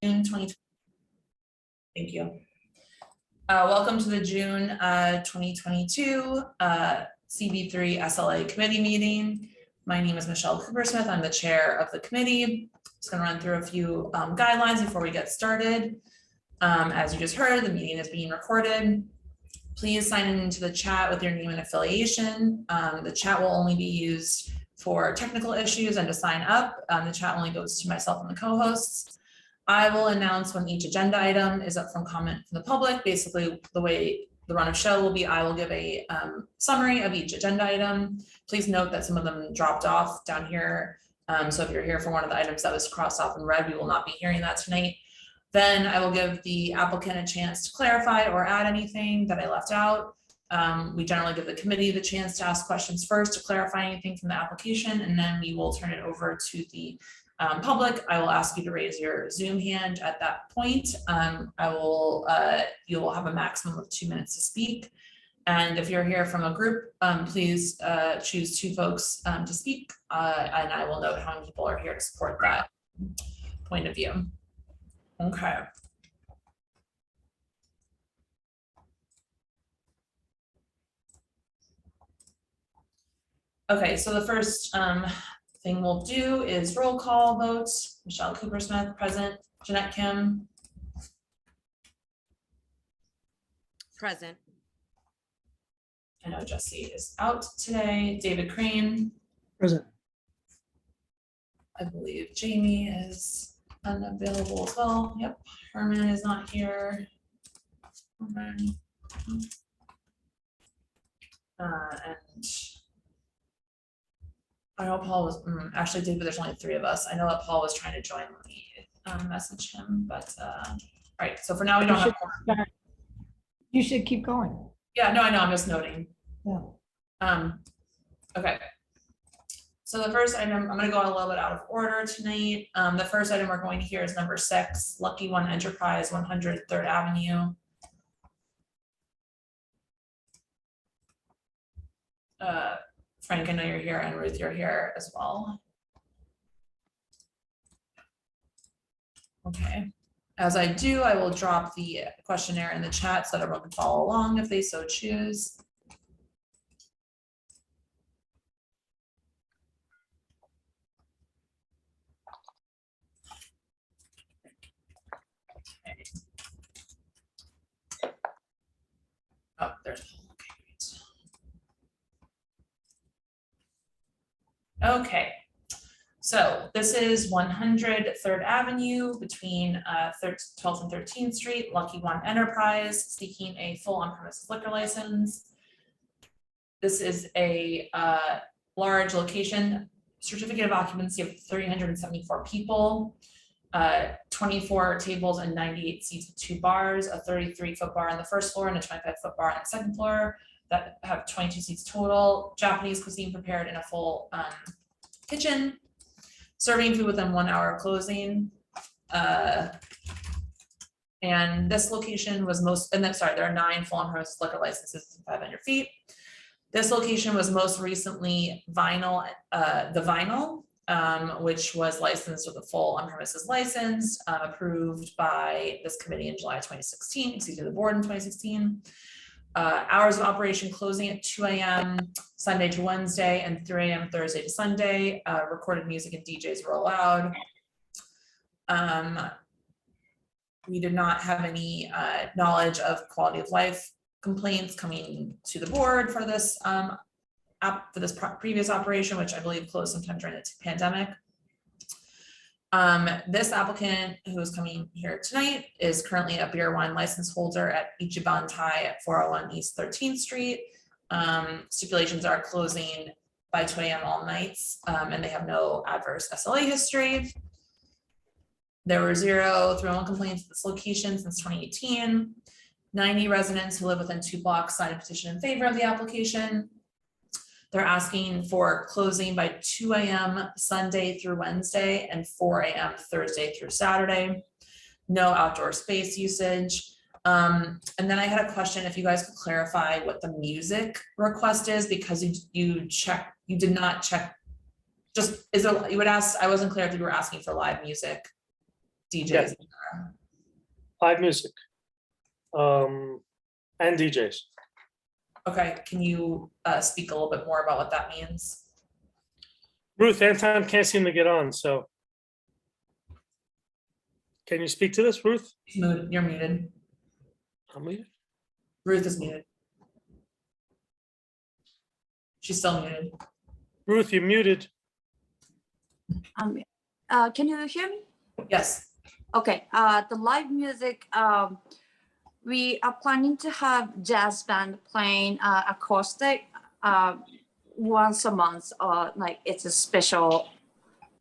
June 2020. Thank you. Welcome to the June 2022 CB3 SLA committee meeting. My name is Michelle Cooper-Smith. I'm the chair of the committee. Just going to run through a few guidelines before we get started. As you just heard, the meeting is being recorded. Please sign into the chat with your name and affiliation. The chat will only be used for technical issues and to sign up. The chat only goes to myself and the co-hosts. I will announce when each agenda item is up from comment from the public. Basically, the way the run of show will be, I will give a summary of each agenda item. Please note that some of them dropped off down here. So if you're here for one of the items that was crossed off in red, we will not be hearing that tonight. Then I will give the applicant a chance to clarify or add anything that I left out. We generally give the committee the chance to ask questions first to clarify anything from the application, and then we will turn it over to the public. I will ask you to raise your Zoom hand at that point. You will have a maximum of 2 minutes to speak. And if you're here from a group, please choose 2 folks to speak, and I will note how many people are here to support that point of view. Okay. Okay, so the first thing we'll do is roll call votes. Michelle Cooper-Smith, present. Jeanette Kim. Present. I know Jesse is out today. David Crane. Present. I believe Jamie is unavailable as well. Yep. Herman is not here. Herman. And I know Paul was actually David. There's only 3 of us. I know that Paul was trying to join. Let me message him, but all right. So for now, we don't have. You should keep going. Yeah, no, I know. I'm just noting. Yeah. Okay. So the first item, I'm going to go a little bit out of order tonight. The first item we're going to hear is number 6, Lucky One Enterprise, 100 3rd Avenue. Frank, I know you're here, and Ruth, you're here as well. Okay. As I do, I will drop the questionnaire in the chat so that everyone can follow along if they so choose. Oh, there's Paul. Okay, so this is 100 3rd Avenue between 12th and 13th Street, Lucky One Enterprise, seeking a full on-premises liquor license. This is a large location, certificate of occupancy of 374 people, 24 tables and 98 seats with 2 bars, a 33-foot bar on the first floor and a 25-foot bar on the second floor that have 22 seats total. Japanese cuisine prepared in a full kitchen, serving food within 1 hour of closing. And this location was there are 9 full on-premises liquor licenses, 500 feet. This location was most recently the Vinyl, which was licensed with a full on-premises license, approved by this committee in July 2016, the board in 2016. Hours of operation closing at 2 a.m. Sunday to Wednesday and 3 a.m. Thursday to Sunday. Recorded music and DJs were allowed. We did not have any knowledge of quality of life complaints coming to the board for this previous operation, which I believe closed sometime during the pandemic. This applicant who is coming here tonight is currently a beer wine license holder at Ichiban Thai at 401 East 13th Street. Stipulations are closing by 2 a.m. all nights, and they have no adverse SLA history. There were 0 301 complaints at this location since 2018. 90 residents who live within 2 blocks signed a petition in favor of the application. They're asking for closing by 2 a.m. Sunday through Wednesday and 4 a.m. Thursday through Saturday. No outdoor space usage. And then I had a question if you guys could clarify what the music request is, because you did not check. Just is there, you would ask, I wasn't clear if you were asking for live music DJs? Live music. And DJs. Okay, can you speak a little bit more about what that means? Ruth, Anton can't seem to get on, so. Can you speak to this, Ruth? You're muted. I'm muted. Ruth is muted. She's still muted. Ruth, you're muted. Can you hear me? Yes. Okay, the live music, we are planning to have jazz band playing acoustic once a month, or like it's a special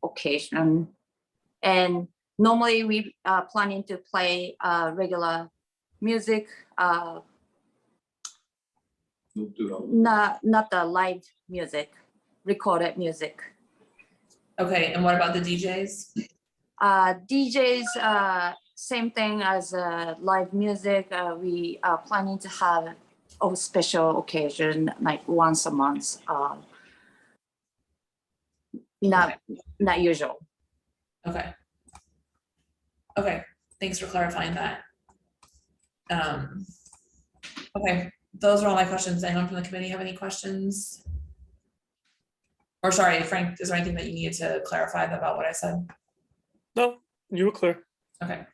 occasion. And normally we are planning to play regular music, not the live music, recorded music. Okay, and what about the DJs? DJs, same thing as live music. We are planning to have a special occasion like once a month. Not usual. Okay. Okay, thanks for clarifying that. Okay, those are all my questions. Anyone from the committee have any questions? Or sorry, Frank, is there anything that you needed to clarify about what I said? No, you were clear. Okay.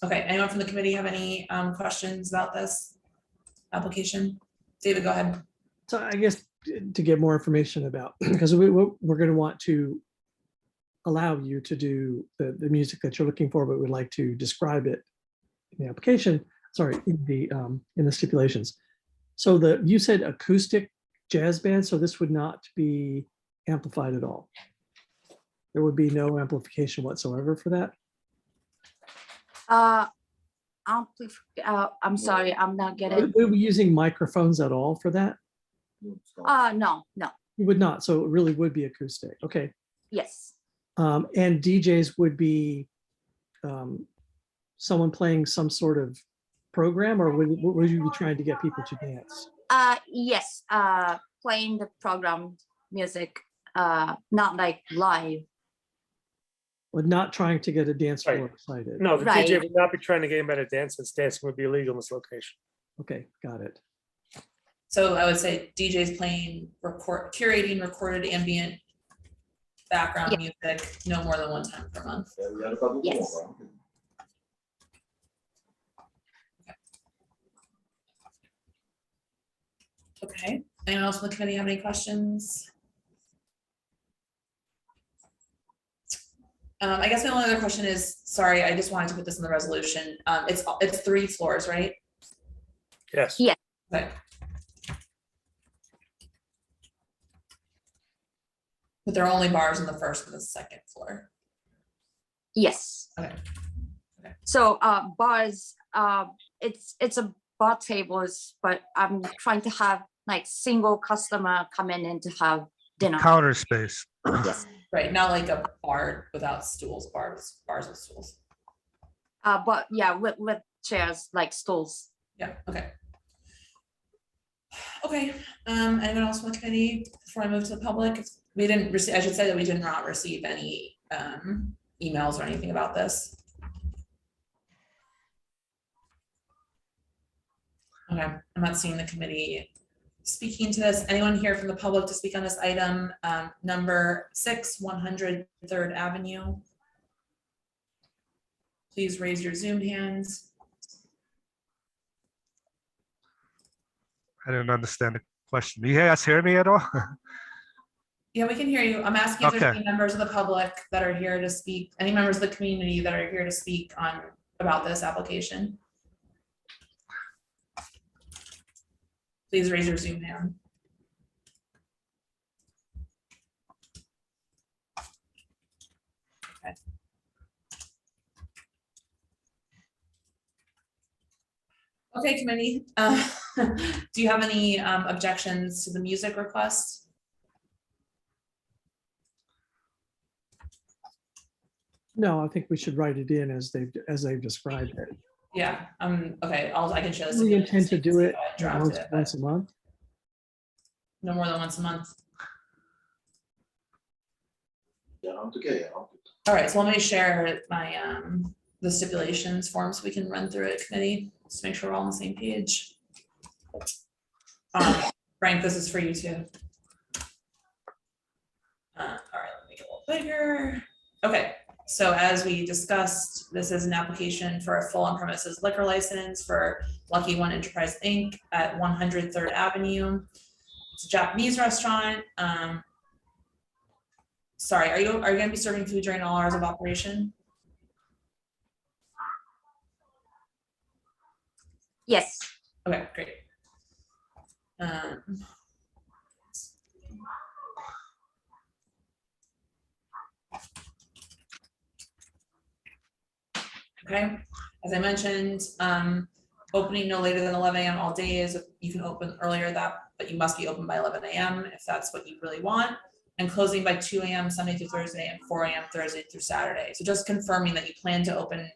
Okay, anyone from the committee have any questions about this application? David, go ahead. So I guess to get more information about, because we're going to want to allow you to do the music that you're looking for, but we'd like to describe it in the application, sorry, in the stipulations. So you said acoustic jazz band, so this would not be amplified at all. There would be no amplification whatsoever for that. I'm sorry, I'm not getting. Would we be using microphones at all for that? No. You would not. So it really would be acoustic. Okay. Yes. And DJs would be someone playing some sort of program, or would you be trying to get people to dance? Yes. Playing the program music, not like live. But not trying to get a dance floor Right. excited. No, the Right. DJ would not be trying to get him at a dance, since dancing would be illegal in this location. Okay, got it. So I would say DJs playing, curating recorded ambient background music, no more than one time per month. Yes. Okay, anyone else from the committee have any questions? I guess my only other question is, sorry, I just wanted to put this in the resolution. It's 3 floors, right? Yes. Yeah. Okay. But there are only bars on the first and the second floor. Yes. Okay. Okay. So bars, it's a bar tables, but I'm trying to have like single customer come in and to have dinner. Counter space. Yes. Right, not like a bar without stools, bars with stools. But yeah, with chairs like stools. Yeah, okay. Okay, anyone else from the committee before I move to the public? We didn't receive, I should say that we did not receive any emails or anything about this. Okay, I'm not seeing the committee speaking to this. Anyone here from the public to speak on this item, number 6, 100 3rd Avenue? Please raise your Zoom hands. I didn't understand the question. Do you guys hear me at all? Yeah, we can hear you. I'm asking if there's Okay. any members of the public that are here to speak, any members of the community that are here to speak on about this application. Please raise your Zoom hand. Okay. Okay, committee. Do you have any objections to the music request? No, I think we should write it in as they've described it. Yeah, okay, I can show this. We you. intend to do it Draft it, but once a month. no more than once a month. All right, so let me share my, the stipulations form so we can run through it committee, just make sure we're all on the same page. Frank, this is for you too. All right, let me make it a little bigger. Okay, so as we discussed, this is an application for a full on-premises liquor license for Lucky One Enterprise Inc. at 100 3rd Avenue. It's a Japanese restaurant. Sorry, are you gonna be serving food during all hours of operation? Yes. Okay, great. Okay, as I mentioned, opening no later than 11 a.m. all days. You can open earlier but you must be open by 11 a.m. if that's what you really want. And closing by 2 a.m. Sunday through Thursday and 4 a.m. Thursday through Saturday. So just confirming that you plan to open,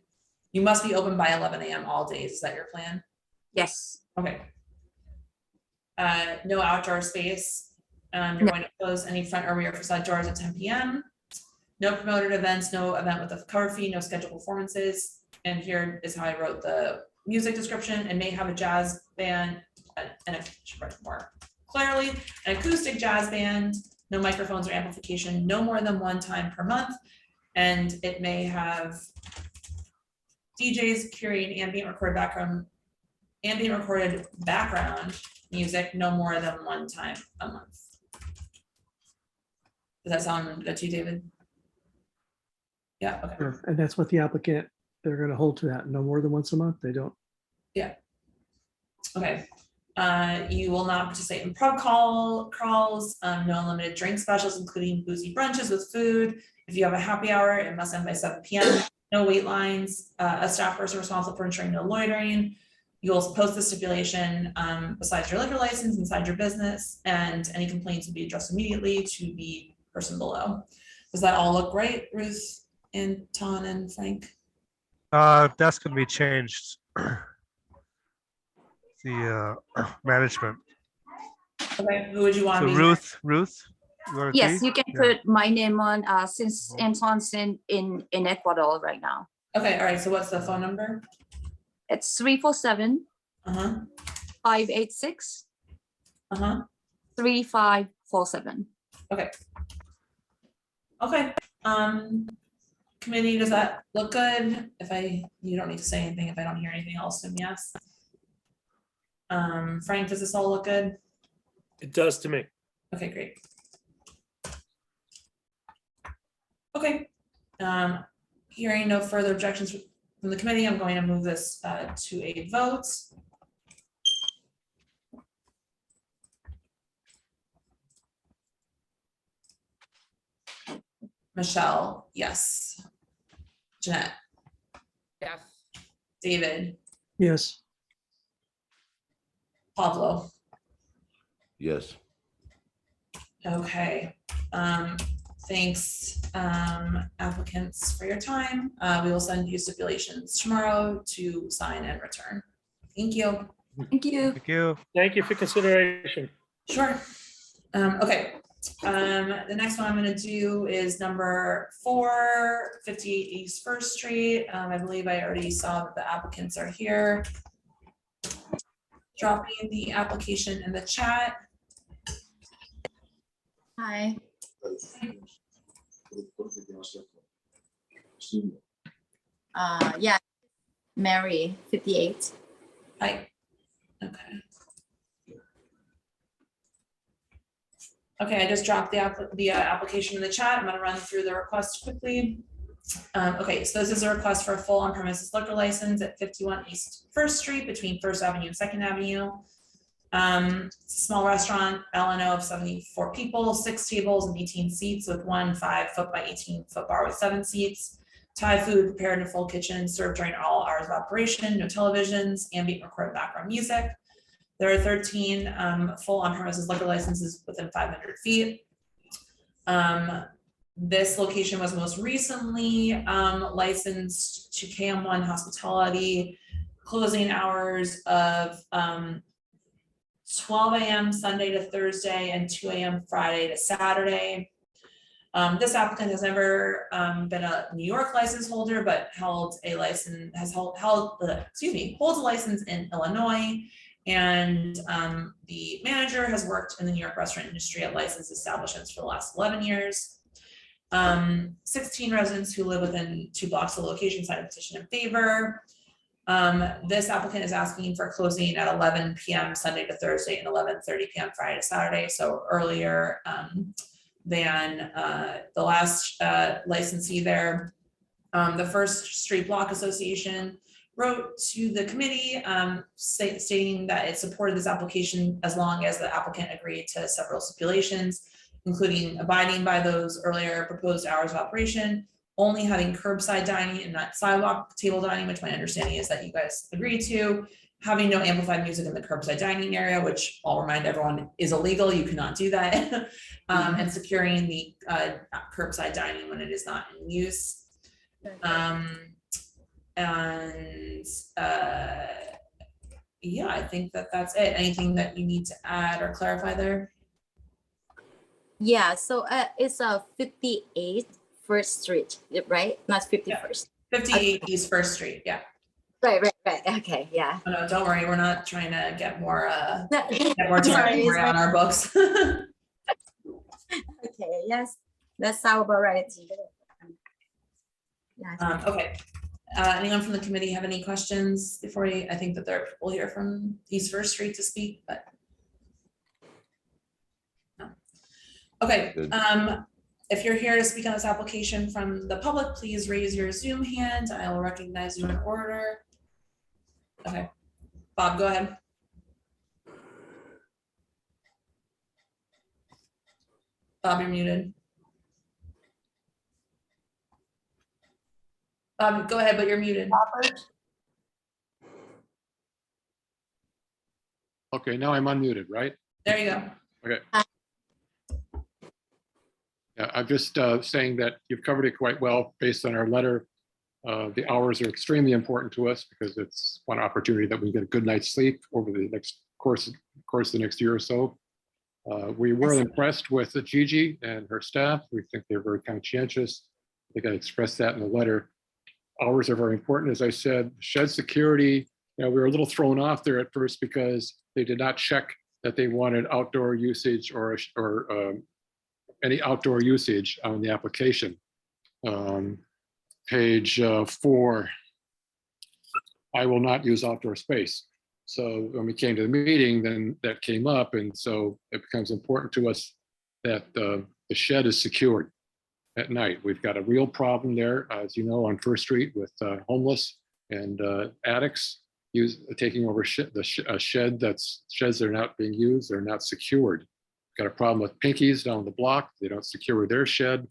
you must be open by 11 a.m. all days. Is that your plan? Yes. Okay. No outdoor space. You're No. going to close any front or rear facade doors at 10 p.m. No promoted events, no event with a cover fee, no scheduled performances. And here is how I wrote the music description, and may have a jazz band, and I should write more clearly, an acoustic jazz band, no microphones or amplification, no more than one time per month. And it may have DJs curating ambient recorded background music no more than one time a month. Does that sound good to you, David? Yeah, okay. Sure. And that's what the applicant, they're going to hold to that, no more than once a month. They don't. Okay. You will not participate in pub crawls, no unlimited drink specials, including boozy brunches with food. If you have a happy hour, it must end by 7 p.m. No wait lines, a staff person responsible for ensuring no loitering. You'll post the stipulation besides your liquor license inside your business, and any complaints will be addressed immediately to the person below. Does that all look right, Ruth, Anton, and Frank? That's gonna be changed. The management. Okay, who would you want So to be? Ruth, you wanna Yes, be? you can Yeah. put my name on since Anton's in Ecuador right now. Okay, all right, so what's the phone number? It's 347 Uh-huh, 586 uh-huh, 3547. okay. Okay, committee, does that look good? You don't need to say anything if I don't hear anything else, then yes. Frank, does this all look good? It does to me. Okay, great. Okay, hearing no further objections from the committee, I'm going to move this to a vote. Michelle, yes. Jeanette, Yes. David, Yes. Pablo. Yes. Okay, thanks, applicants, for your time. We will send you stipulations tomorrow to sign and return. Thank you. Thank you. Thank you. Thank you for consideration. Sure. Okay, the next one I'm gonna do is number 4, 58 East First Street. I believe I already saw that the applicants are here. Dropping the application in the chat. Hi. Yeah, Mayree, 58. Hi. Okay. Okay, I just dropped the application in the chat. I'm gonna run through the request quickly. Okay, so this is a request for a full on-premises liquor license at 51 East First Street between First Avenue and Second Avenue. Small restaurant, LNO of 74 people, 6 tables and 18 seats with 1 5-foot by 18-foot bar with 7 seats. Thai food prepared in a full kitchen, served during all hours of operation, no televisions, ambient recorded background music. There are 13 full on-premises liquor licenses within 500 feet. This location was most recently licensed to KM1 Hospitality, closing hours of 12 a.m. Sunday to Thursday and 2 a.m. Friday to Saturday. This applicant has never been a New York license holder, but holds a license, holds a license in Illinois. And the manager has worked in the New York restaurant industry at licensed establishments for the last 11 years. 16 residents who live within 2 blocks of the location signed a petition in favor. This applicant is asking for closing at 11 p.m. Sunday to Thursday and 11:30 p.m. Friday to Saturday, so earlier than the last licensee there. The First Street Block Association wrote to the committee stating that it supported this application as long as the applicant agreed to several stipulations, including abiding by those earlier proposed hours of operation, only having curbside dining and not sidewalk table dining, which my understanding is that you guys agreed to, having no amplified music in the curbside dining area, which I'll remind everyone is illegal, you cannot do that, and securing the curbside dining when it is not in use. Yeah, I think that that's it. Anything that you need to add or clarify there? Yeah, so it's a 58th First Street, right? Not 51st. 58 East First Street, yeah. Right. Okay, yeah. Oh, no, don't worry, we're not trying to get more Okay, territory on our books. yes, that sounds about right. Yeah. Okay, anyone from the committee have any questions before I think that there are people here from East First Street to speak, but. No. Okay, Good. if you're here to speak on this application from the public, please raise your Zoom hand. I will recognize you in order. Okay, Bob, go ahead. Bob, you're muted. Bob, go ahead, but you're muted. Okay, now I'm unmuted, right? There you go. Okay. Yeah, I'm just saying that you've covered it quite well based on our letter. The hours are extremely important to us because it's one opportunity that we get a good night's sleep over the next course the next year or so. We were impressed with Gigi and her staff. We think they're very conscientious. I think I expressed that in the letter. Hours are very important, as I said. Shed security, we were a little thrown off there at first because they did not check that they wanted outdoor usage or any outdoor usage on the application. Page 4, I will not use outdoor space. So when we came to the meeting, then that came up, and so it becomes important to us that the shed is secured at night. We've got a real problem there, as you know, on First Street with homeless and addicts taking over sheds that are not being used, they're not secured. Got a problem with Pinkies down the block. They don't secure their shed,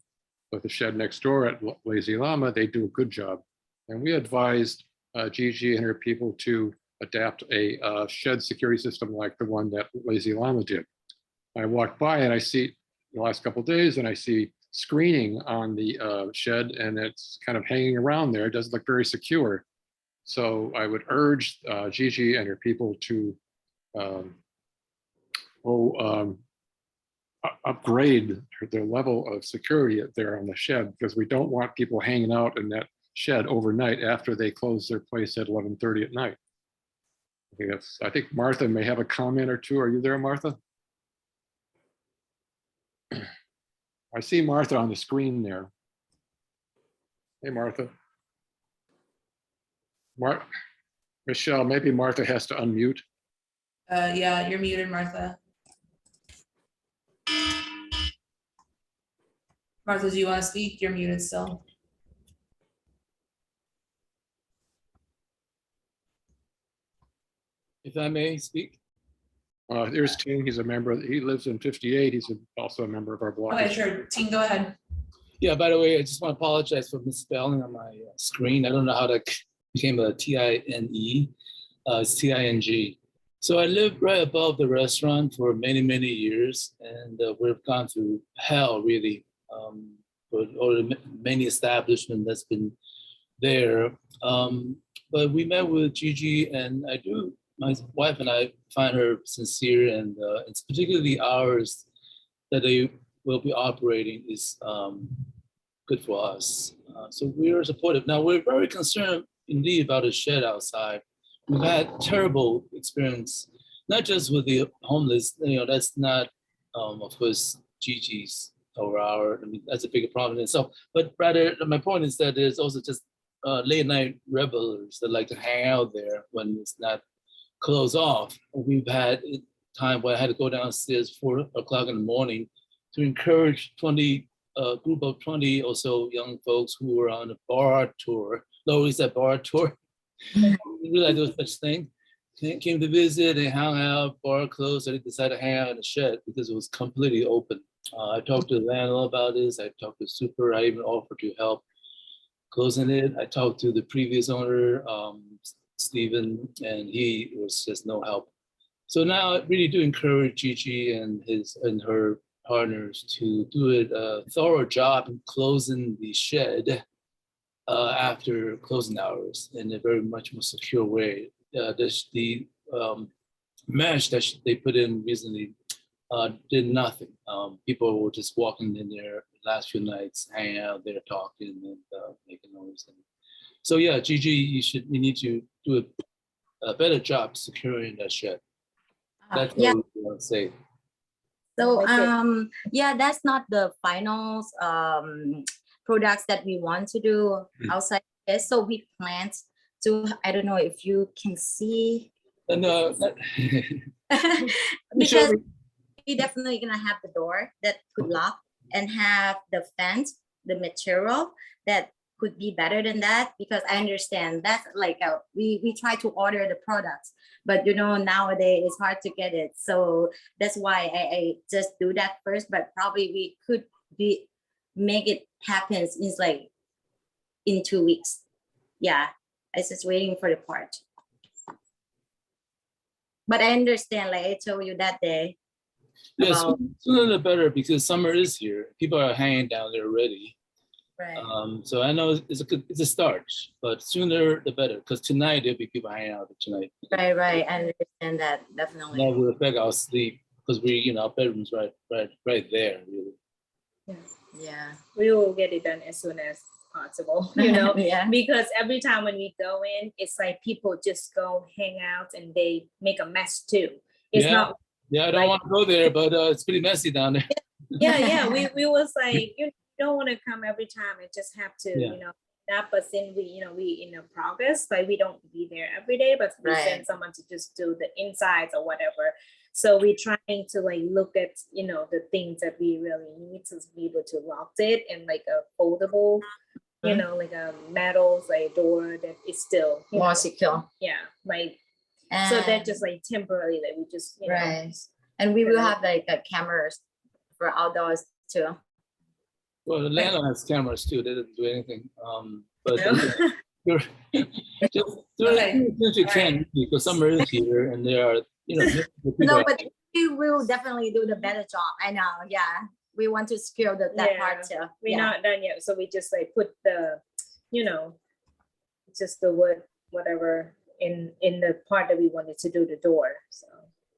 but the shed next door at Lazy Llama, they do a good job. And we advised Gigi and her people to adapt a shed security system like the one that Lazy Llama did. I walked by and I see the last couple of days and I see screening on the shed and it's kind of hanging around there. It doesn't look very secure. So I would urge Gigi and her people to upgrade their level of security there on the shed, because we don't want people hanging out in that shed overnight after they close their place at 11:30 at night. I think Martha may have a comment or two. Are you there, Martha? I see Martha on the screen there. Hey, Martha. Michelle, maybe Martha has to unmute. Yeah, you're muted, Martha. Martha, do you want to speak? You're muted still. If I may speak. There's Ting, he's a member, he lives in 58. He's also a member of our block. Okay, sure. Ting, go ahead. Yeah, by the way, I just want to apologize for misspelling on my screen. I don't know how that became a T-I-N-E. It's T-I-N-G. So I lived right above the restaurant for many, many years, and we've gone through hell, really, for all the many establishments that's been there. But we met with Gigi, and my wife and I find her sincere, and it's particularly the hours that they will be operating is good for us. So we are supportive. Now, we're very concerned indeed about the shed outside. We've had terrible experience, not just with the homeless, that's not, of course, Gigi's or our, I mean, that's a bigger problem in itself. But rather, my point is that there's also just late night revelers that like to hang out there when it's not closed off. We've had a time where I had to go downstairs 4 o'clock in the morning to encourage group of 20 or so young folks who were on a bar tour. Lower East Side bar tour. We realized there was such thing. Came to visit, they hung out, bar closed, so they decided to hang out in the shed because it was completely open. I talked to the landlord about this. I talked to Super. I even offered to help closing it. I talked to the previous owner, Stephen, and he was just no help. So now I really do encourage Gigi and her partners to do a thorough job in closing the shed after closing hours in a very much more secure way. The mesh that they put in recently did nothing. People were just walking in there the last few nights, hanging out there, talking and making noise. So yeah, Gigi, you need to do a better job securing that shed. That's what we want to say. So, yeah, that's not the final products that we want to do outside this. So we plan to, I don't know if you can see. And Because we definitely gonna have the door that could lock and have the fence, the material that could be better than that, because I understand that's like we try to order the products, but nowadays it's hard to get it. So that's why I just do that first, but probably we could make it happen in 2 weeks. Yeah, I was just waiting for the part. But I understand, like I told you that day. Yes, sooner the better, because summer is here. People are hanging down there already. Right. So I know it's a start, but sooner the better, because tonight there'll be people hanging out tonight. Right. I understand that, definitely. That will affect our sleep, because our bedroom's right there, really. Yeah. We will get it done as soon as possible, Yeah. because every time when we go in, it's like people just go hang out and they make a mess too. It's not. Yeah, I don't want to go there, but it's pretty messy down there. Yeah. We was like, you don't want to come every time. I just have to, that. But then we in a progress, like we don't be there every day, but we send someone to just do the insides or whatever. So we're trying to look at, the things that we really need to be able to lock it, and like a foldable, like a metal, like door that is still More secure. Yeah, so that just temporarily, we just right. And we will have cameras for outdoors too. Well, the landlord has cameras too. They didn't do anything. But just do it as you can, because summer is here and there are, No, but we will definitely do the better job. I know. Yeah. We want to secure that part too. We're not done yet. So we just put the, just the wood, whatever in the part that we wanted to do the door. So.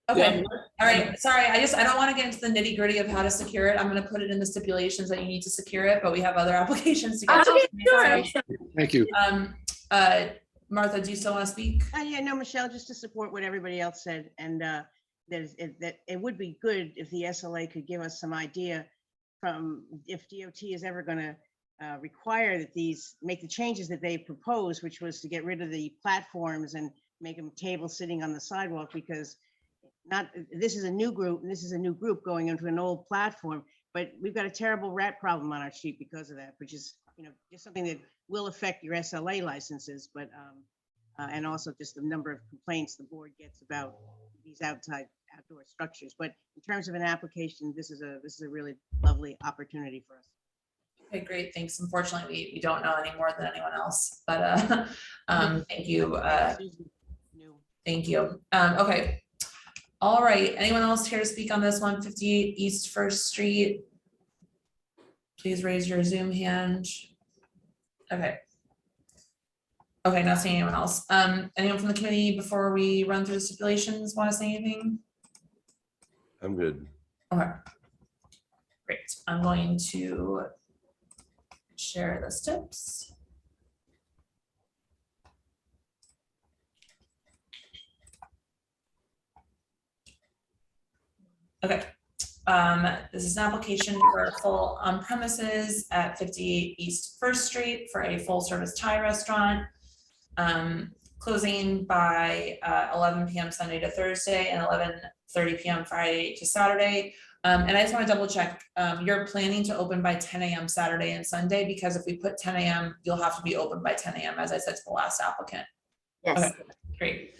Okay. All right. Sorry. I don't want to get into the nitty gritty of how to secure it. I'm going to put it in the stipulations that you need to secure it, but we have other applications to get to. Sure. Thank you. Martha, do you still want to speak? Yeah, no, Michelle, just to support what everybody else said, and that it would be good if the SLA could give us some idea from if DOT is ever going to require that make the changes that they proposed, which was to get rid of the platforms and make them tables sitting on the sidewalk, because this is a new group going into an old platform, but we've got a terrible rat problem on our street because of that, which is just something that will affect your SLA licenses, but and also just the number of complaints the board gets about these outdoor structures. But in terms of an application, this is a really lovely opportunity for us. Okay, great. Thanks. Unfortunately, we don't know any more than anyone else, but thank you. Thank you. Okay. All right. Anyone else here to speak on this 158 East First Street? Please raise your Zoom hand. Okay. Okay, not seeing anyone else. Anyone from the committee before we run through the stipulations want to say anything? I'm good. Okay. Great. I'm going to share the steps. Okay, this is an application for a full on premises at 58 East First Street for a full service Thai restaurant. Closing by 11 p.m. Sunday to Thursday and 11:30 p.m. Friday to Saturday. And I just want to double check, you're planning to open by 10 a.m. Saturday and Sunday, because if we put 10 a.m., you'll have to be open by 10 a.m. as I said to the last applicant. Yes. Okay, great.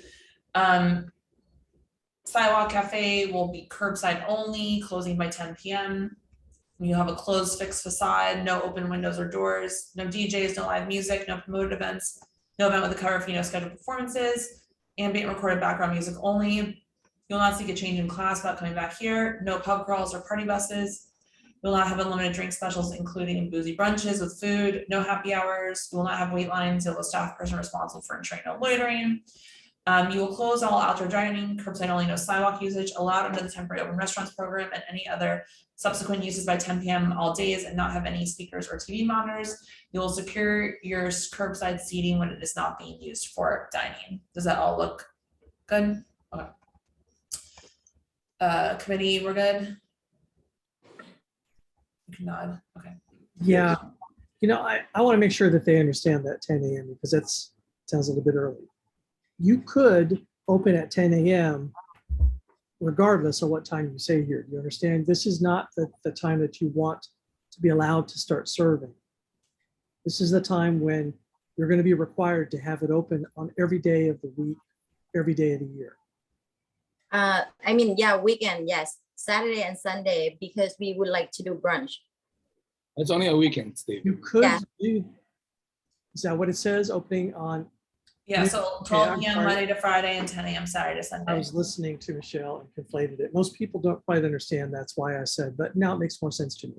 Sidewalk Cafe will be curbside only, closing by 10 p.m. You have a closed fixed facade, no open windows or doors, no DJs, no live music, no promoted events, no event with a cover fee, no scheduled performances, ambient recorded background music only. You'll not seek a change in class without coming back here, no pub crawls or party buses. You'll not have unlimited drink specials, including boozy brunches with food, no happy hours. You will not have wait lines. You'll have a staff person responsible for ensuring no loitering. You will close all outdoor dining, curbside only, no sidewalk usage allowed under the temporary open restaurants program, and any other subsequent uses by 10 p.m. all days, and not have any speakers or TV monitors. You will secure your curbside seating when it is not being used for dining. Does that all look good? Okay. Committee, we're good? You can nod. Okay. Yeah, you know, I want to make sure that they understand that 10 a.m. because that's sounds a little bit early. You could open at 10 a.m. regardless of what time you say here. You understand? This is not the time that you want to be allowed to start serving. This is the time when you're going to be required to have it open on every day of the week, every day of the year. I mean, yeah, weekend, yes, Saturday and Sunday, because we would like to do brunch. It's only a weekend, Steve. You could Yeah. do, is that what it says? Opening on, Yeah, so Okay, 12 I'm p.m. sorry. Monday to Friday and 10 a.m. Saturday to I Sunday. was listening to Michelle and conflated it. Most people don't quite understand. That's why I said, but now it makes more sense to me.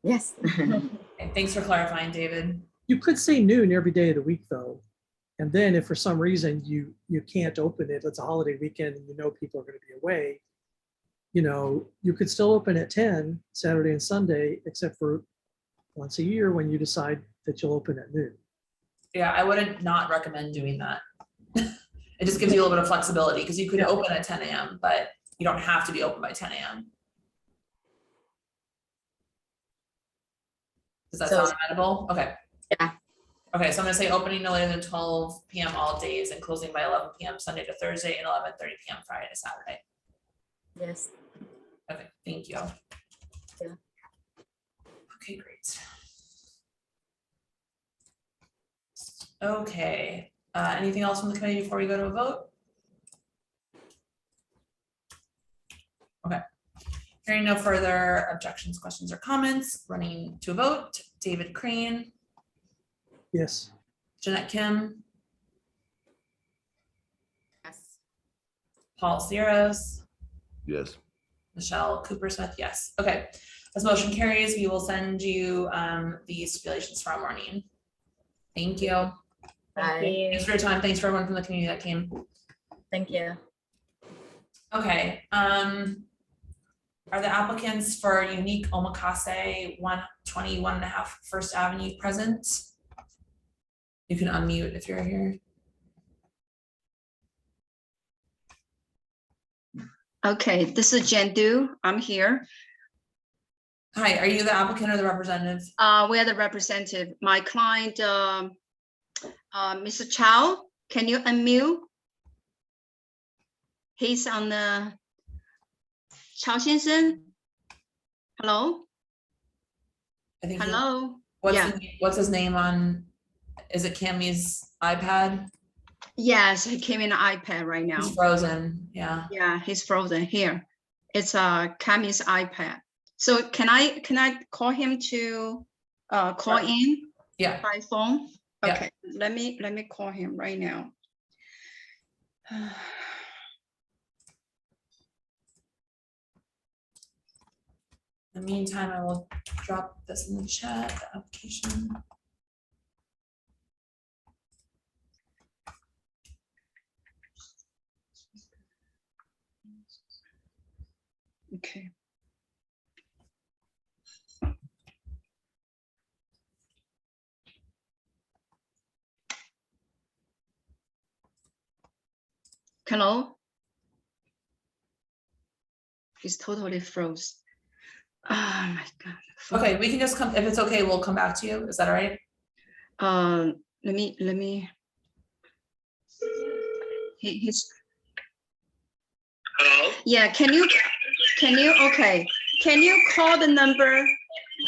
Yes. Okay, thanks for clarifying, David. You could say noon every day of the week though. And then if for some reason you can't open it, it's a holiday weekend and you know people are going to be away, you know, you could still open at 10 Saturday and Sunday, except for once a year when you decide that you'll open at noon. Yeah, I wouldn't not recommend doing that. It just gives you a little bit of flexibility because you could Yeah. open at 10 a.m., but you don't have to be open by 10 a.m. Does that So- sound amenable? Okay. Yeah. Okay, so I'm gonna say opening no later than 12 p.m. all days and closing by 11 p.m. Sunday to Thursday and 11:30 p.m. Friday to Saturday. Yes. Okay, thank you. Yeah. Okay, great. Okay, anything else from the committee before we go to a vote? Okay, hearing no further objections, questions, or comments, running to a vote. David Crane, Yes. Jeanette Kim, Yes. Paul Sierras, Yes. Michelle Cooper Smith, yes. Okay, as motion carries, we will send you the stipulations tomorrow morning. Thank you. Bye. Thanks for your time. Thanks for everyone from the community that came. Thank you. Okay, are the applicants for unique Omakase 121.5 First Avenue present? You can unmute if you're here. Okay, this is Jen Du. I'm here. Hi, are you the applicant or the representative? We are the representative. My client, Mr. Chow, can you unmute? He's on the Chow先生. Hello? I think. Hello? What's his name on? Is it Cammy's iPad? Yes, he came in an iPad right now. He's frozen. Yeah. Yeah, he's frozen here. It's Cammy's iPad. So can I call him to call in? Yeah. By phone? Yeah. Okay, let me call him right now. In the meantime, I will drop this in the chat, the application. Okay. Hello? He's totally froze. Oh my God. Okay, we can just come, if it's okay, we'll come back to you. Is that all right? Let me. He's. Hello? Yeah, can you, okay, can you call the number?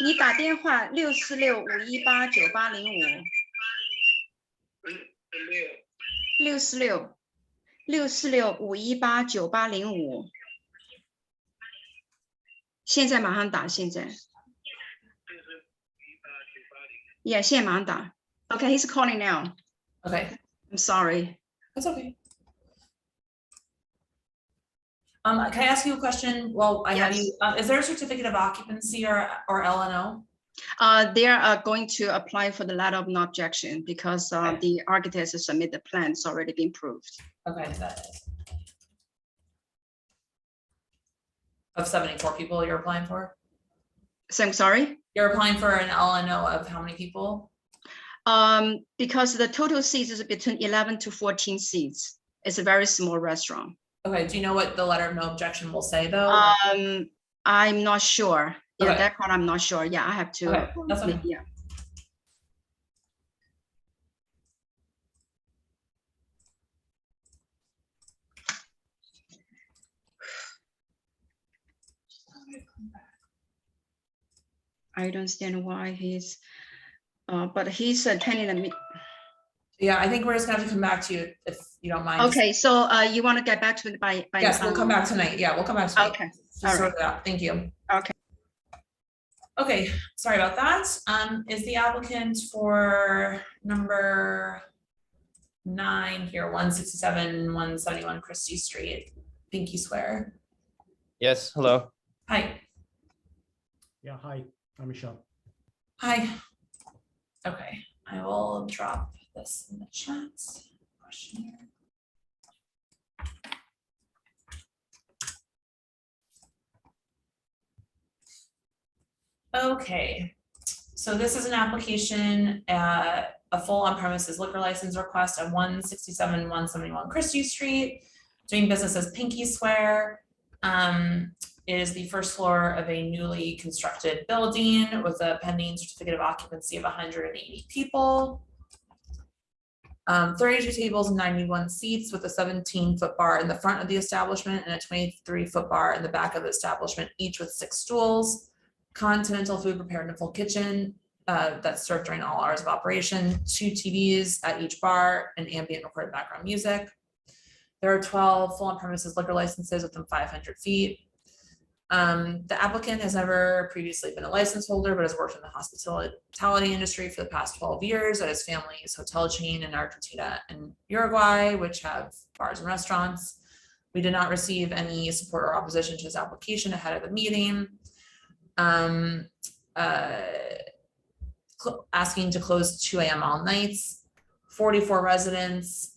你打电话646-518-9805 646-518-9805现在马上打，现在。Yeah, 现在马上打。Okay, he's calling now. Okay. I'm sorry. That's okay. Can I ask you a question? Well, I have you, is there a certificate of occupancy or LNO? They are going to apply for the letter of no objection because the architects have submitted the plan. It's already been approved. Okay, that is. Of 74 people you're applying for? So I'm sorry? You're applying for an LNO of how many people? Because the total seats is between 11 to 14 seats. It's a very small restaurant. Okay, do you know what the letter of no objection will say though? I'm not sure. Yeah, Okay. that part I'm not sure. Yeah, I have to. Okay, that's okay. Yeah. I don't understand why he's, but he's attending the meeting. Yeah, I think we're just gonna have to come back to you if you don't mind. Okay, so you want to get back to it by Yes, we'll come back tonight. Yeah, we'll come back tonight. Okay. Just All sort right. it out. Thank you. Okay. Okay, sorry about that. Is the applicant for number 9 here, 167, 171 Chrystie Street, Pinky Swear? Yes, hello. Hi. Yeah, hi, I'm Michelle. Hi. Okay, I will drop this in the chat. Question here. Okay, so this is an application, a full on-premises liquor license request at 167, 171 Chrystie Street, doing business as Pinky Swear. It is the first floor of a newly constructed building with a pending certificate of occupancy of 180 people. 32 tables and 91 seats with a 17-foot bar in the front of the establishment and a 23-foot bar in the back of the establishment, each with 6 stools. Continental food prepared in a full kitchen that's served during all hours of operation, 2 TVs at each bar, and ambient recorded background music. There are 12 full on-premises liquor licenses within 500 feet. The applicant has never previously been a license holder, but has worked in the hospitality industry for the past 12 years at his family's hotel chain in Argentina and Uruguay, which have bars and restaurants. We did not receive any support or opposition to his application ahead of the meeting. Asking to close 2 a.m. all nights. 44 residents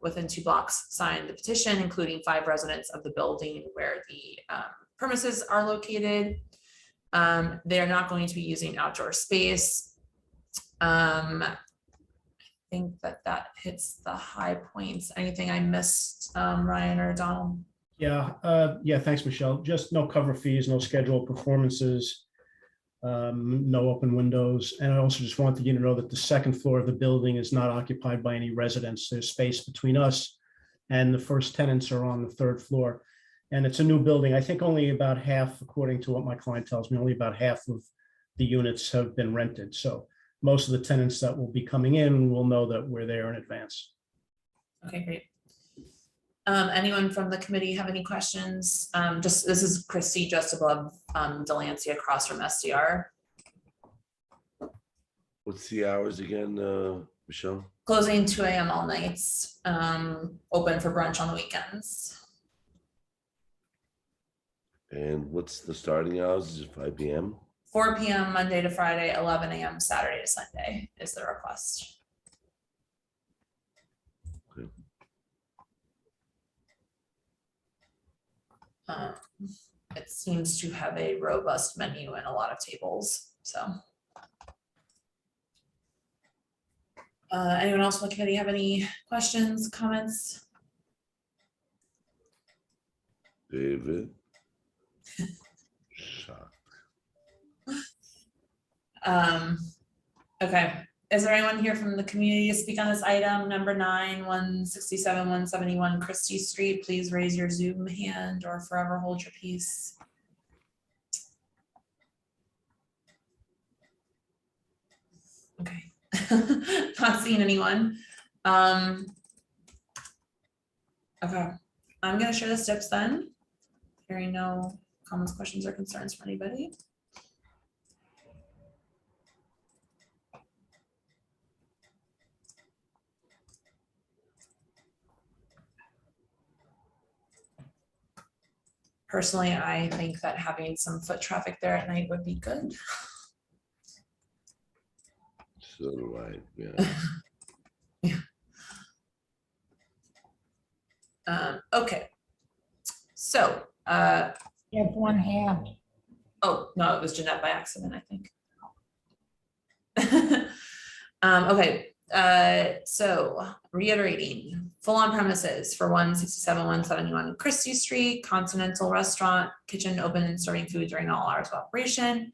within 2 blocks signed the petition, including 5 residents of the building where the premises are located. They are not going to be using outdoor space. I think that hits the high points. Anything I missed, Ryan or Donald? Yeah, thanks, Michelle. Just no cover fees, no scheduled performances, no open windows. And I also just wanted you to know that the 2nd floor of the building is not occupied by any residents. There's space between us and the first tenants are on the 3rd floor. And it's a new building. I think only about half, according to what my client tells me, only about half of the units have been rented. So most of the tenants that will be coming in will know that we're there in advance. Okay, great. Anyone from the committee have any questions? This is Chrystie just above Delancey across from SDR. What's the hours again, Michelle? Closing 2 a.m. all nights, open for brunch on the weekends. And what's the starting hours? Is it 5 p.m.? 4 p.m. Monday to Friday, 11 a.m. Saturday to Sunday is the request. Okay. It seems to have a robust menu and a lot of tables, so. Anyone else on the committee have any questions, comments? David. Shocked. Okay, is there anyone here from the community to speak on this item, number 9, 167, 171 Chrystie Street? Please raise your Zoom hand or forever hold your peace. Okay, not seeing anyone. Okay, I'm gonna share the steps then. Hearing no comments, questions, or concerns from anybody. Personally, I think that having some foot traffic there at night would be good. So do I, yeah. Okay, so, You have one hand. oh, no, it was Jeanette by accident, I think. Okay, so reiterating, full on premises for 167, 171 Chrystie Street, Continental Restaurant, kitchen open and serving food during all hours of operation.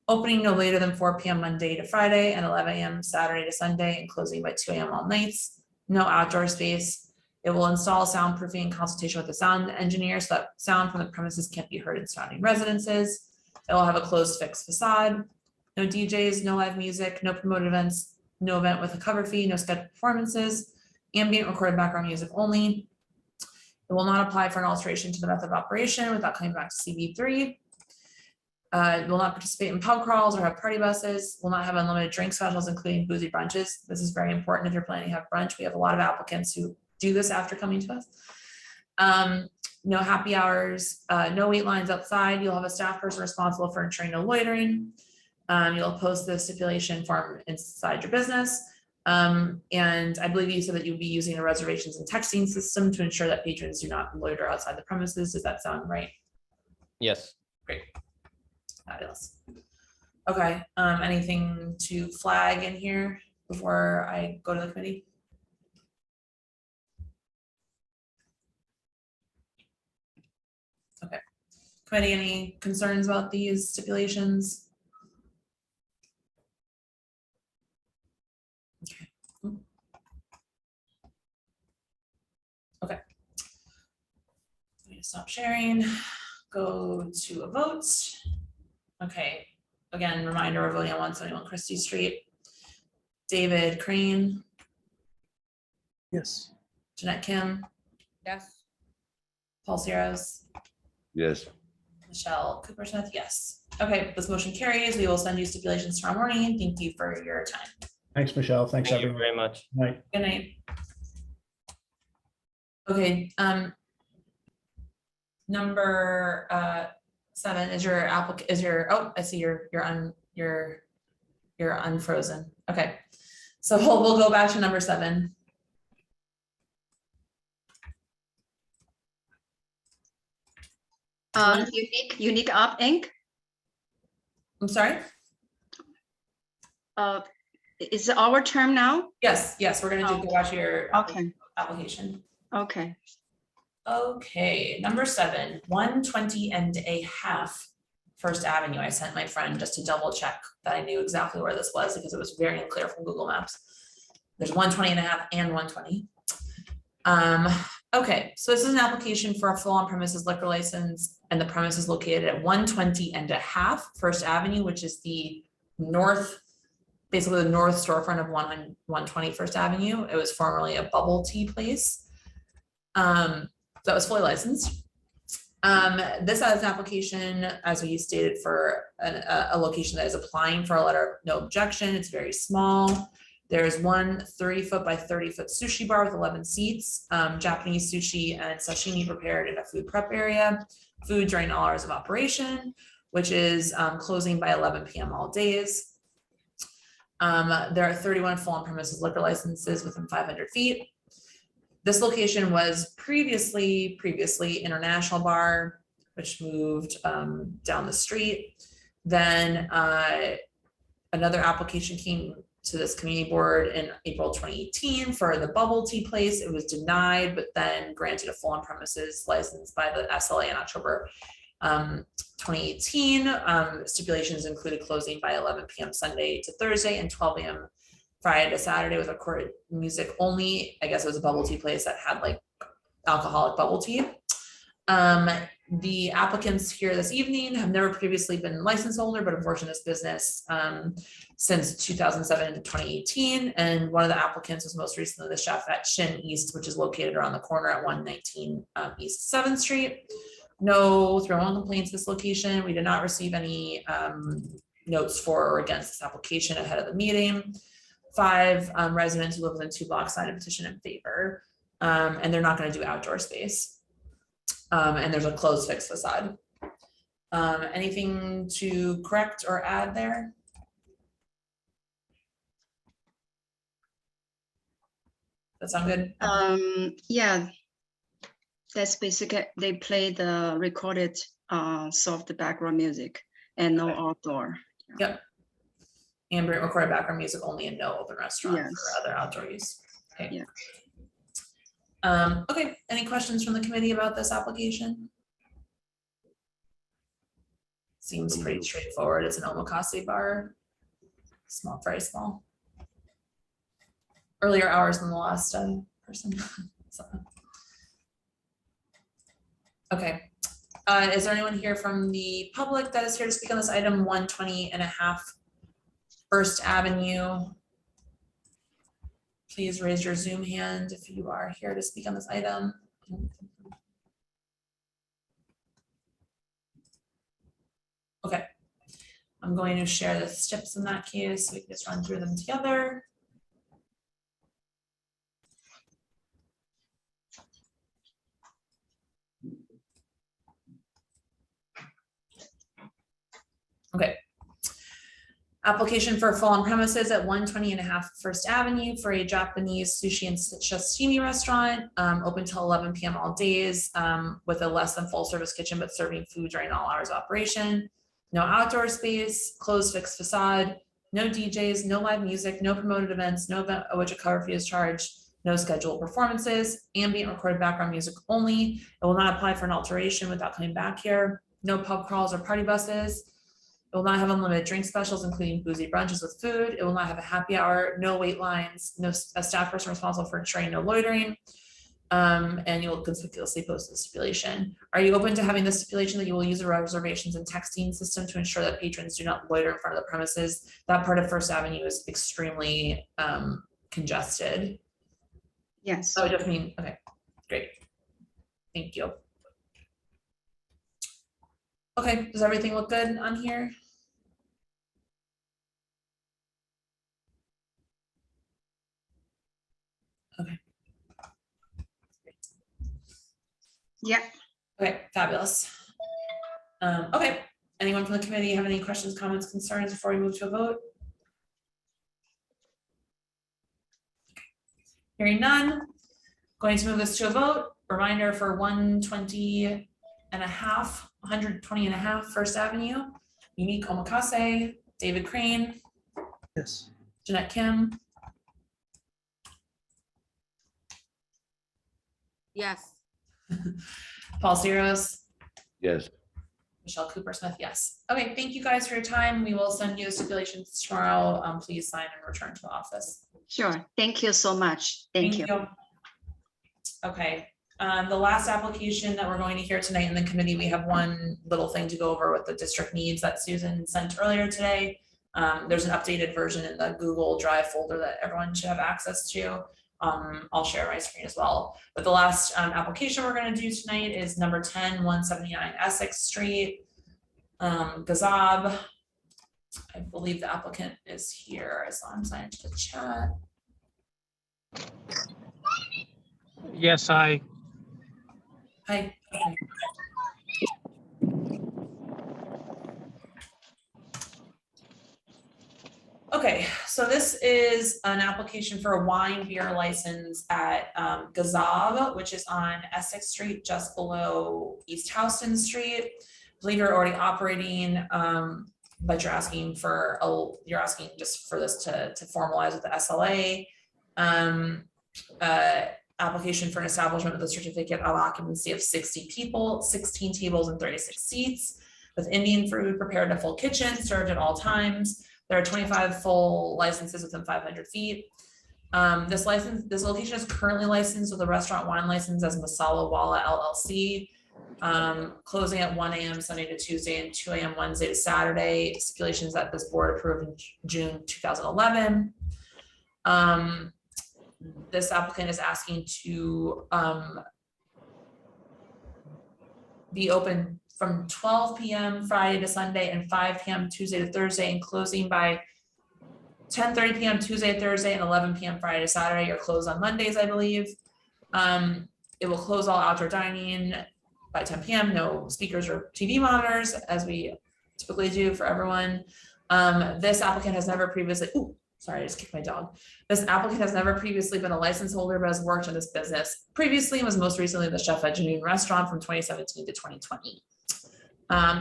Opening no later than 4 p.m. Monday to Friday and 11 a.m. Saturday to Sunday, and closing by 2 a.m. all nights. No outdoor space. It will install soundproofing in consultation with the sound engineer so that sound from the premises can't be heard in surrounding residences. It will have a closed fixed facade. No DJs, no live music, no promoted events, no event with a cover fee, no scheduled performances, ambient recorded background music only. It will not apply for an alteration to the method of operation without coming back to CB3. It will not participate in pub crawls or have party buses, will not have unlimited drink specials, including boozy brunches. This is very important if you're planning to have brunch. We have a lot of applicants who do this after coming to us. No happy hours, no wait lines outside. You'll have a staff person responsible for ensuring no loitering. You'll post the stipulation form inside your business. And I believe you said that you'll be using a reservations and texting system to ensure that patrons do not loiter outside the premises. Does that sound right? Yes. Great. Fabulous. Okay, anything to flag in here before I go to the committee? Okay, committee, any concerns about these stipulations? Okay. Okay. Let me stop sharing, go to a vote. Okay, again, reminder, we're voting on 171 Chrystie Street. David Crane, Yes. Jeanette Kim, Yes. Paul Sierras, Yes. Michelle Cooper Smith, yes. Okay, this motion carries. We will send you stipulations tomorrow morning. Thank you for your time. Thanks, Michelle. Thanks, Thank you everyone. very much. Night. Good night. Okay, number 7 is your oh, I see you're unfrozen. Okay, so we'll go back to number 7. Unique Up Inc. I'm sorry? Is it our term now? Yes, we're gonna go back to your Okay. application. Okay. Okay, number 7, 120.5 First Avenue. I sent my friend just to double check that I knew exactly where this was because it was very unclear from Google Maps. There's 120.5 and 120. Okay, so this is an application for a full on premises liquor license, and the premise is located at 120.5 First Avenue, which is the north, basically the north storefront of 120 First Avenue. It was formerly a bubble tea place. That was fully licensed. This has an application, as we stated, for a location that is applying for a letter of no objection. It's very small. There's one 30-foot by 30-foot sushi bar with 11 seats, Japanese sushi and sashimi prepared in a food prep area, food during all hours of operation, which is closing by 11 p.m. all days. There are 31 full on premises liquor licenses within 500 feet. This location was previously International Bar, which moved down the street. Then another application came to this community board in April 2018 for the bubble tea place. It was denied, but then granted a full on premises license by the SLA in October 2018. Stipulations included closing by 11 p.m. Sunday to Thursday and 12 a.m. Friday to Saturday with recorded music only. I guess it was a bubble tea place that had like alcoholic bubble tea. The applicants here this evening have never previously been license holder, but have worked in this business since 2007 to 2018. And one of the applicants was most recently the chef at Shin East, which is located around the corner at 119 East 7th Street. No 301 complaints at this location. We did not receive any notes for or against this application ahead of the meeting. 5 residents who live within 2 blocks signed a petition in favor, and they're not going to do outdoor space. And there's a closed fixed facade. Anything to correct or add there? That sound good? Yeah, that's basically, they play the recorded soft background music and no outdoor. Yep. Ambient recorded background music only and no open restaurant Yes. or other outdoor use. Okay. Yeah. Okay, any questions from the committee about this application? Seems pretty straightforward. It's an omakase bar. Small, very small. Earlier hours than the last person. So. Okay. Is there anyone here from the public that is here to speak on this item 120.5 First Avenue? Please raise your Zoom hand if you are here to speak on this item. Okay, I'm going to share the steps in that case. We can just run through them together. Okay. Application for full on premises at 120.5 First Avenue for a Japanese sushi and sashimi restaurant, open till 11 p.m. all days, with a less than full service kitchen, but serving food during all hours of operation. No outdoor space, closed fixed facade, no DJs, no live music, no promoted events, no event at which a cover fee is charged, no scheduled performances, ambient recorded background music only. It will not apply for an alteration without coming back here. No pub crawls or party buses. It will not have unlimited drink specials, including boozy brunches with food. It will not have a happy hour, no wait lines, no a staff person responsible for ensuring no loitering. And you will conspicuously post the stipulation. Are you open to having the stipulation that you will use a reservations and texting system to ensure that patrons do not loiter in front of the premises? That part of First Avenue is extremely congested. Yes. Oh, just mean, okay, great. Thank you. Okay, does everything look good on here? Okay. Yeah. Okay, fabulous. Okay, anyone from the committee have any questions, comments, concerns before we move to a vote? Hearing none, going to move this to a vote. Reminder for 120.5 First Avenue, Unique Omakase, David Crane. Yes. Jeanette Kim. Yes. Paul Ciros. Yes. Michelle Cooper Smith, yes. Okay, thank you guys for your time. We will send you the stipulations tomorrow. Please sign and return to the office. Sure. Thank you so much. Thank you. Okay, the last application that we're going to hear tonight in the committee, we have one little thing to go over with the district needs that Susan sent earlier today. There's an updated version in the Google Drive folder that everyone should have access to. I'll share my screen as well. But the last application we're going to do tonight is number 10, 179 Essex Street, Gazab. I believe the applicant is here. I saw him sign into the chat. Yes, hi. Hi. Okay. Okay, so this is an application for a wine beer license at Gazab, which is on Essex Street, just below East Houston Street. I believe you're already operating. but you're asking just for this to formalize with the SLA. Application for an establishment with a certificate of occupancy of 60 people, 16 tables and 36 seats, with Indian food prepared in a full kitchen, served at all times. There are 25 full licenses within 500 feet. This location is currently licensed with a restaurant wine license as Masaledaar LLC. Closing at 1 a.m. Sunday to Tuesday and 2 a.m. Wednesday to Saturday. Stipulations that this board approved in June 2011. This applicant is asking to be open from 12 p.m. Friday to Sunday and 5 p.m. Tuesday to Thursday, and closing by 10:30 p.m. Tuesday to Thursday and 11 p.m. Friday to Saturday. You're closed on Mondays, I believe. It will close all outdoor dining by 10 p.m. No speakers or TV monitors, as we typically do for everyone. This applicant has never previously, sorry, I just kicked my dog. This applicant has never previously been a license holder, but has worked in this business previously and was most recently the chef at Janoon Restaurant from 2017 to 2020.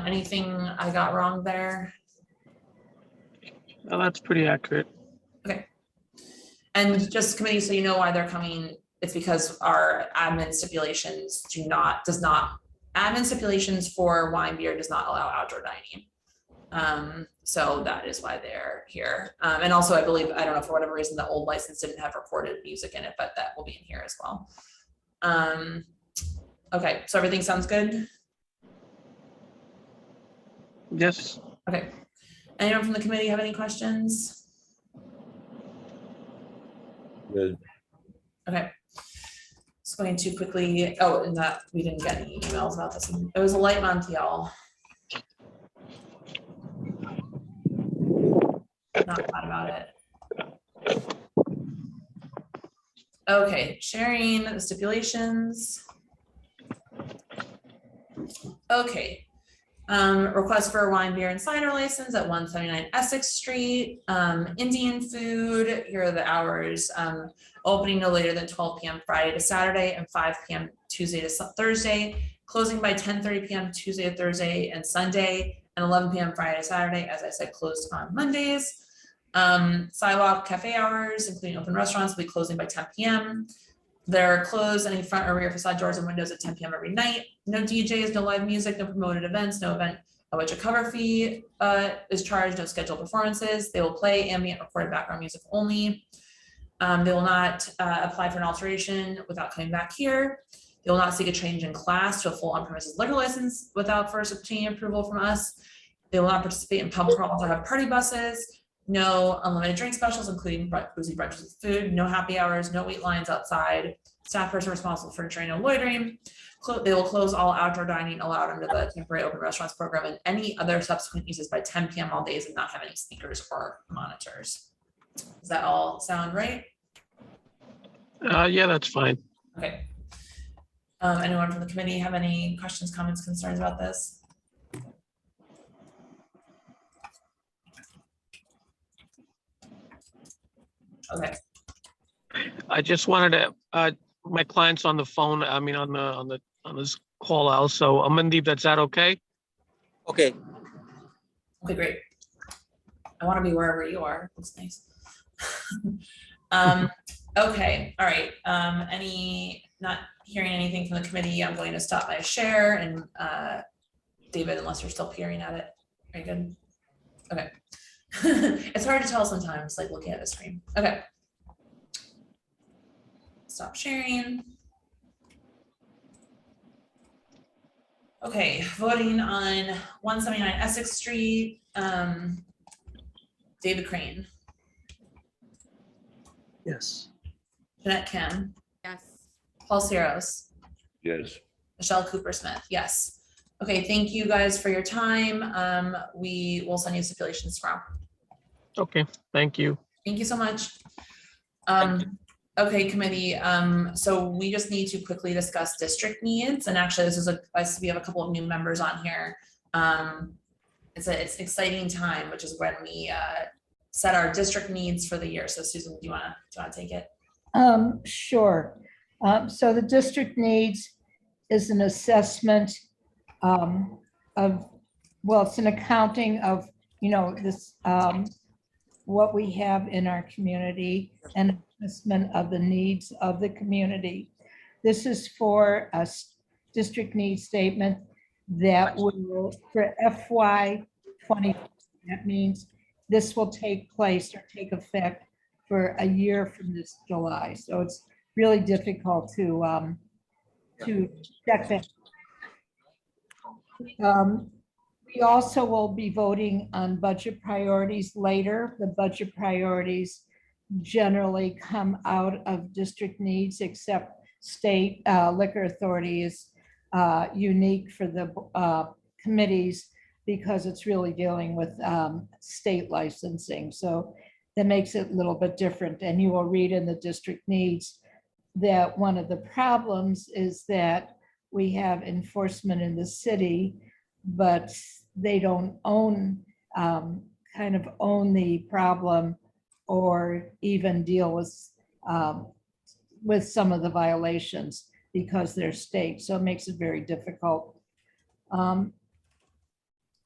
Anything I got wrong there? No, that's pretty accurate. Okay. And just committee, so you know why they're coming, it's because our admin stipulations admin stipulations for wine beer does not allow outdoor dining. So that is why they're here. And also, I believe, I don't know, for whatever reason, the old license didn't have recorded music in it, but that will be in here as well. Okay, so everything sounds good? Yes. Okay. Anyone from the committee have any questions? Good. Okay. Just going to quickly, and that we didn't get any emails about this. It was a light month, y'all. Not bad about it. Okay, sharing the stipulations. Okay. Request for a wine, beer, and cider license at 179 Essex Street. Indian food, here are the hours. Opening no later than 12 p.m. Friday to Saturday and 5 p.m. Tuesday to Thursday. Closing by 10:30 p.m. Tuesday to Thursday and Sunday, and 11 p.m. Friday to Saturday. As I said, closed on Mondays. Sidewalk cafe hours, including open restaurants, will be closing by 10 p.m. They're closed any front or rear facade doors and windows at 10 p.m. every night. No DJs, no live music, no promoted events, no event at which a cover fee is charged, no scheduled performances. They will play ambient recorded background music only. They will not apply for an alteration without coming back here. They will not seek a change in class to a full on-premises liquor license without first obtaining approval from us. They will not participate in pub crawls or have party buses. No unlimited drink specials, including boozy brunches with food, no happy hours, no wait lines outside, staff person responsible for ensuring no loitering. They will close all outdoor dining allowed under the temporary open restaurants program and any other subsequent uses by 10 p.m. all days and not have any speakers or monitors. Does that all sound right? Yeah, that's fine. Okay. Anyone from the committee have any questions, comments, concerns about this? Okay. I just wanted to, my client's on the phone, I mean, on this call out, so Amandeep, that's that okay? Okay. Okay, great. I want to be wherever you are. Looks nice. Okay, all right. Not hearing anything from the committee, I'm going to stop my share, and David, unless you're still peering at it. Are you good? Okay. It's hard to tell sometimes, like looking at the screen. Okay. Stop sharing. Okay, voting on 179 Essex Street. David Crane. Yes. Jeanette Kim. Yes. Paul Ciros. Yes. Michelle Cooper Smith. Yes. Okay, thank you guys for your time. We will send you stipulations tomorrow. Okay, thank you. Thank you so much. Okay, committee. So we just need to quickly discuss district needs. And actually, this is we have a couple of new members on here. It's an exciting time, which is when we set our district needs for the year. So Susan, do you wanna take it? Sure. So the district needs is an assessment of, well, it's an accounting of this, what we have in our community and assessment of the needs of the community. This is for a district needs statement that will, for FY 20, that means this will take place or take effect for a year from this July. So it's really difficult to check that. We also will be voting on budget priorities later. The budget priorities generally come out of district needs, except state liquor authority is unique for the committees because it's really dealing with state licensing. So that makes it a little bit different. And you will read in the district needs that one of the problems is that we have enforcement in the city, but they don't own, kind of own the problem or even deal with some of the violations because they're state. So it makes it very difficult.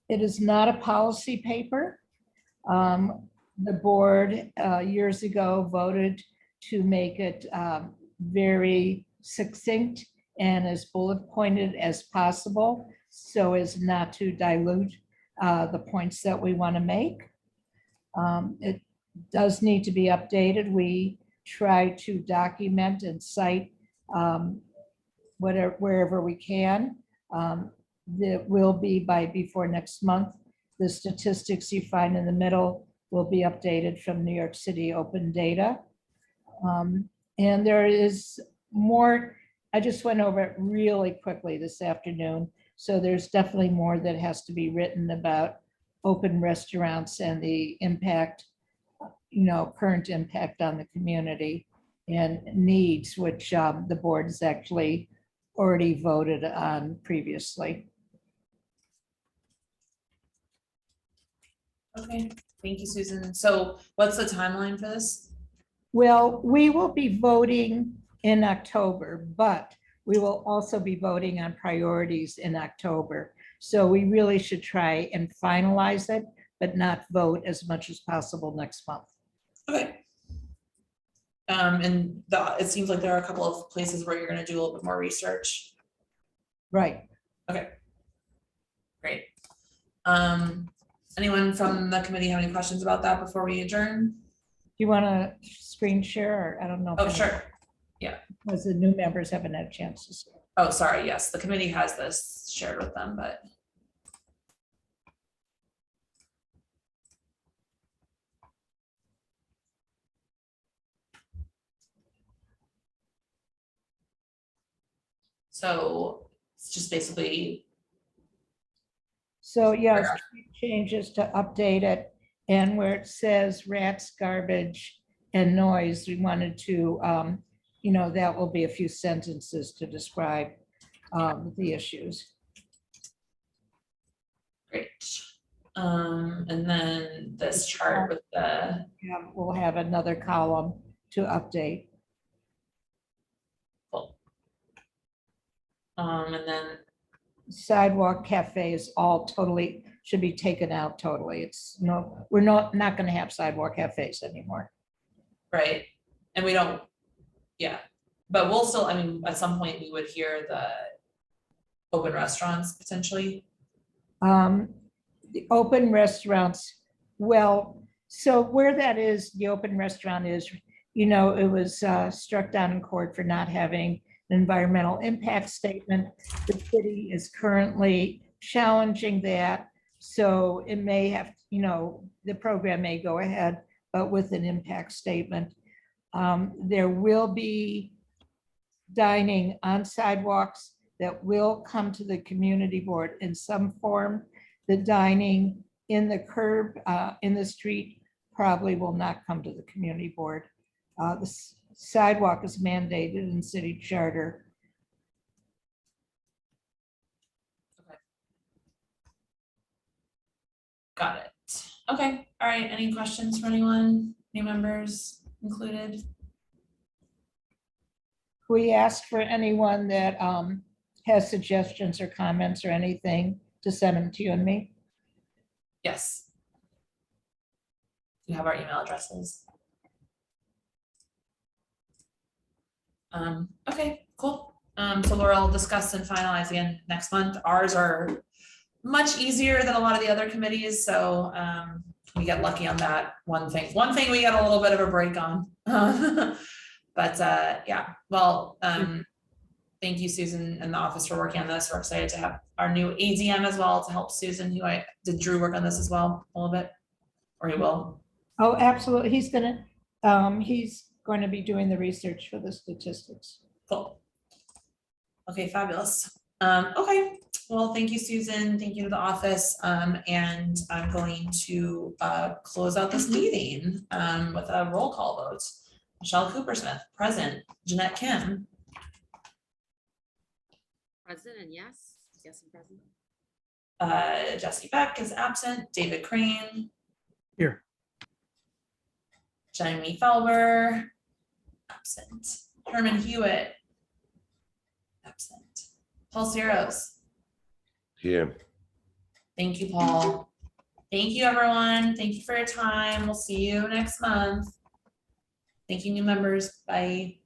It is not a policy paper. The board years ago voted to make it very succinct and as bullet pointed as possible so as not to dilute the points that we want to make. It does need to be updated. We try to document and cite wherever we can. That will be before next month. The statistics you find in the middle will be updated from New York City open data. And there is more, I just went over it really quickly this afternoon. So there's definitely more that has to be written about open restaurants and the impact, current impact on the community and needs, which the board has actually already voted on previously. Okay, thank you, Susan. So what's the timeline for this? Well, we will be voting in October, but we will also be voting on priorities in October. So we really should try and finalize it, but not vote as much as possible next month. Okay. And it seems like there are a couple of places where you're going to do a little bit more research. Right. Okay. Great. Anyone from the committee have any questions about that before we adjourn? Do you want to screen share or I don't know? Oh, sure. Yeah. Because the new members haven't had a chance to see. Oh, sorry. Yes, the committee has this shared with them, but. So it's just basically. So yeah, changes to update it. And where it says rats, garbage, and noise, we wanted to, that will be a few sentences to describe the issues. Great. And then this chart with the. Yeah, we'll have another column to update. Cool. And then. Sidewalk cafes all totally should be taken out totally. It's we're not going to have sidewalk cafes anymore. Right. And we don't, yeah, but we'll still, at some point we would hear the open restaurants potentially. The open restaurants, well, so where that is, the open restaurant is, it was struck down in court for not having an environmental impact statement. The city is currently challenging that. So it may have, the program may go ahead, but with an impact statement. There will be dining on sidewalks that will come to the community board in some form. The dining in the curb, in the street, probably will not come to the community board. The sidewalk is mandated in city charter. Okay. Got it. Okay. All right. Any questions for anyone? New members included? We ask for anyone that has suggestions or comments or anything to send them to you and me. Yes. You have our email addresses. Okay, cool. So we'll discuss and finalize again next month. Ours are much easier than a lot of the other committees, so we get lucky on that one thing. One thing we got a little bit of a break on. But yeah, well, thank you, Susan, and the office for working on this. We're excited to have our new ADM as well to help Susan, who did Drew work on this as well a little bit, or he will. Oh, absolutely. He's going to be doing the research for the statistics. Cool. Okay, fabulous. Okay, well, thank you, Susan. Thank you to the office. And I'm going to close out this meeting with a roll call vote. Michelle Coopersmith, present. Jeanette Kim. President, yes. Yes, I'm present. Jesse Beck is absent. David Crane. Here. Jamie Felber, absent. Herman Hewitt, absent. Paul Ciros. Here. Thank you, Paul. Thank you, everyone. Thank you for your time. We'll see you next month. Thank you, new members. Bye.